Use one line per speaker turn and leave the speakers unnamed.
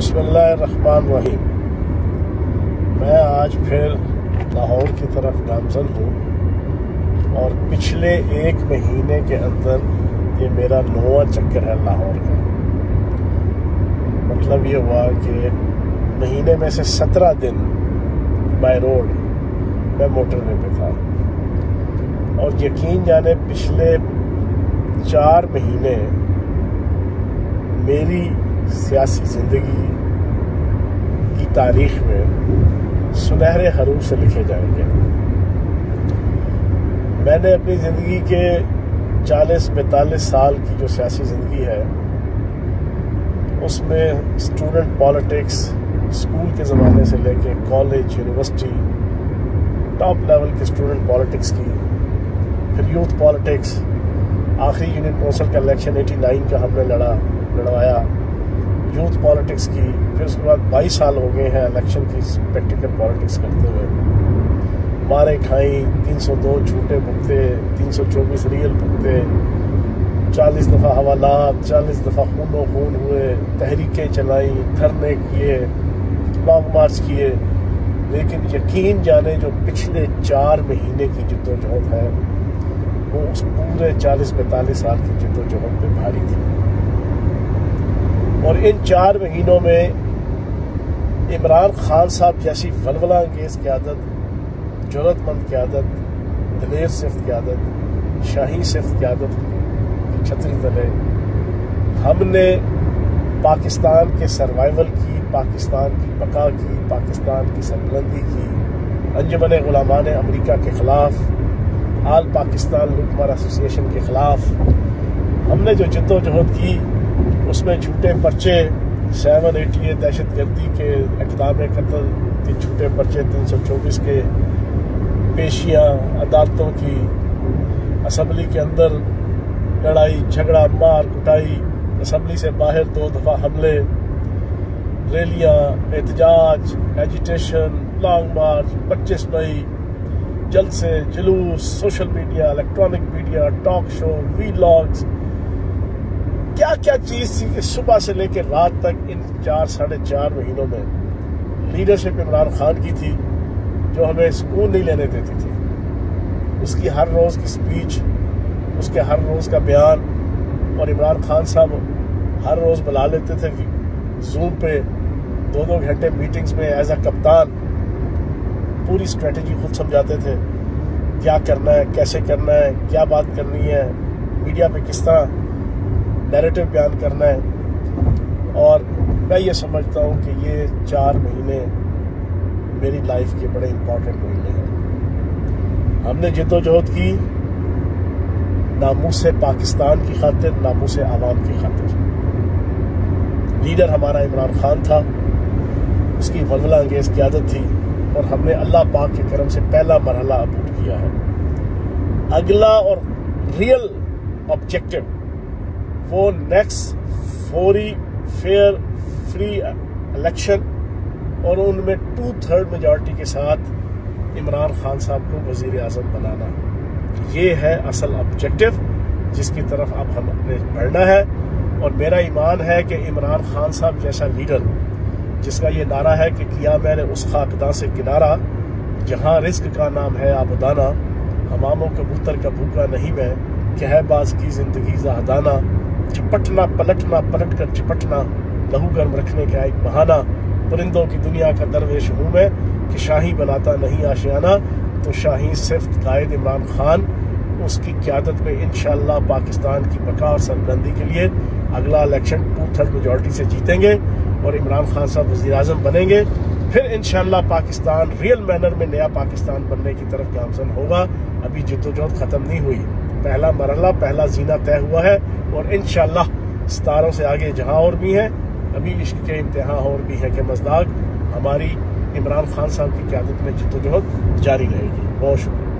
बिस्मिल्लाहिर्रहमानिर्रहीम। मैं आज फिर लाहौर की तरफ गामजन हूँ और पिछले एक महीने के अंदर ये मेरा 9वां चक्कर है लाहौर का। मतलब ये हुआ कि महीने में से 17 दिन बाय रोड मैं मोटरवे पे था और यकीन जाने पिछले 4 महीने मेरी सियासी ज़िंदगी की तारीख में सुनहरे हरूफ से लिखे जाएंगे। मैंने अपनी ज़िंदगी के 40-42 साल की जो सियासी ज़िंदगी है उसमें स्टूडेंट पॉलिटिक्स स्कूल के ज़माने से लेके कॉलेज यूनिवर्सिटी टॉप लेवल के स्टूडेंट पॉलिटिक्स की, फिर यूथ पॉलिटिक्स, आखिरी यूनियन काउंसिल का इलेक्शन 89 का हमने लड़वाया, यूथ पॉलिटिक्स की, फिर उसके बाद 22 साल हो गए हैं इलेक्शन की प्रैक्टिकल पॉलिटिक्स करते हुए। मारे खाई, 302 झूठे भुगते, 324 रियल भुगते, 40 दफ़ा हवालात, 40 दफ़ा खूनो खून हुए, तहरीकें चलाई, धरने किए, लॉन्ग मार्च किए। लेकिन यकीन जाने जो पिछले 4 महीने की जिद्दोजहद है वो उस पूरे 40-45 साल की जिद्दोजहद पे भारी थी। और इन 4 महीनों में इमरान खान साहब जैसी वलवला अंगेज क़यादत, जुर्रतमंद क़यादत, दिलेर सिफ्त क़यादत, शाही सिफ्त क़यादत की छतरी तले हमने पाकिस्तान के सर्वाइवल की, पाकिस्तान की बका की, पाकिस्तान की सरबलंदी की, अंजुमन गुलामान अमेरिका के ख़िलाफ़, आल पाकिस्तान लूटमार एसोसिएशन के ख़िलाफ़ हमने जो जद्दोजहद की उसमें झूठे पर्चे 788 दहशतगर्दी के इक़दाम कत्ल के झूठे पर्चे, 324 के पेशियाँ, अदालतों की, असम्बली के अंदर लड़ाई झगड़ा मार कुटाई, असम्बली से बाहर 2 दफ़ा हमले, रैलियाँ, एहतजाज, एजिटेशन, लॉन्ग मार्च, 25 मई, जलसे, जुलूस, social media, electronic media, talk show, vlogs, क्या क्या चीज़ थी कि सुबह से लेकर रात तक इन 4-4.5 महीनों में लीडरशिप इमरान खान की थी जो हमें सुकून नहीं लेने देती थी। उसकी हर रोज़ की स्पीच, उसके हर रोज़ का बयान, और इमरान खान साहब हर रोज़ बुला लेते थे जूम पे 2-2 घंटे मीटिंग्स में एज अ कप्तान पूरी स्ट्रेटजी खुद समझाते थे, क्या करना है, कैसे करना है, क्या बात करनी है, मीडिया पे किस तरह नैरेटिव बयान करना है। और मैं ये समझता हूँ कि ये 4 महीने मेरी लाइफ के बड़े इम्पोर्टेंट महीने हैं। हमने जद्दोजहद की नामूस पाकिस्तान की खातिर, नामूस आवाम की खातिर। लीडर हमारा इमरान खान था, उसकी वलवला अंगेज क़यादत थी और हमने अल्लाह पाक के करम से पहला मरहला अबूर किया है। अगला और रियल ऑब्जेक्टिव वो नेक्स्ट फेयर फ्री इलेक्शन और उनमें 2/3 मेजॉरिटी के साथ इमरान खान साहब को वज़ीर आज़म बनाना, ये है असल ऑब्जेक्टिव जिसकी तरफ अब हमें बढ़ना है। और मेरा ईमान है कि इमरान खान साहब जैसा लीडर जिसका ये नारा है कि किया मैंने उस खाकदा से किनारा जहाँ रिस्क का नाम है आबदाना, हमामों कबूतर का भूखा नहीं मैं, कि है बाज की जिंदगी ज़ाहदाना, झपटना पलटना पलट कर चिपटना, लहू गर्म रखने का एक बहाना, परिंदों की दुनिया का दरवेश हूँ मैं, कि शाही बनाता नहीं आशियाना। तो शाही सिफ्त कायद इमरान खान, उसकी क़यादत में इंशाअल्लाह पाकिस्तान की बका और सरबलंदी के लिए अगला इलेक्शन 2/3 मेजॉरिटी से जीतेंगे और इमरान खान साहब वज़ीर आज़म बनेंगे। फिर इंशाअल्लाह पाकिस्तान रियल मैनर में नया पाकिस्तान बनने की तरफ गामजन होगा। अभी जद्दोजहद ख़त्म नहीं हुई, पहला मरहला, पहला जीना तय हुआ है और इंशाअल्लाह सितारों से आगे जहां और भी हैं, अभी इश्क के इम्तिहान और भी हैं कि मज़दाक हमारी इमरान खान साहब की क़यादत में जद्दोजहद जारी रहेगी। बहुत शुक्रिया।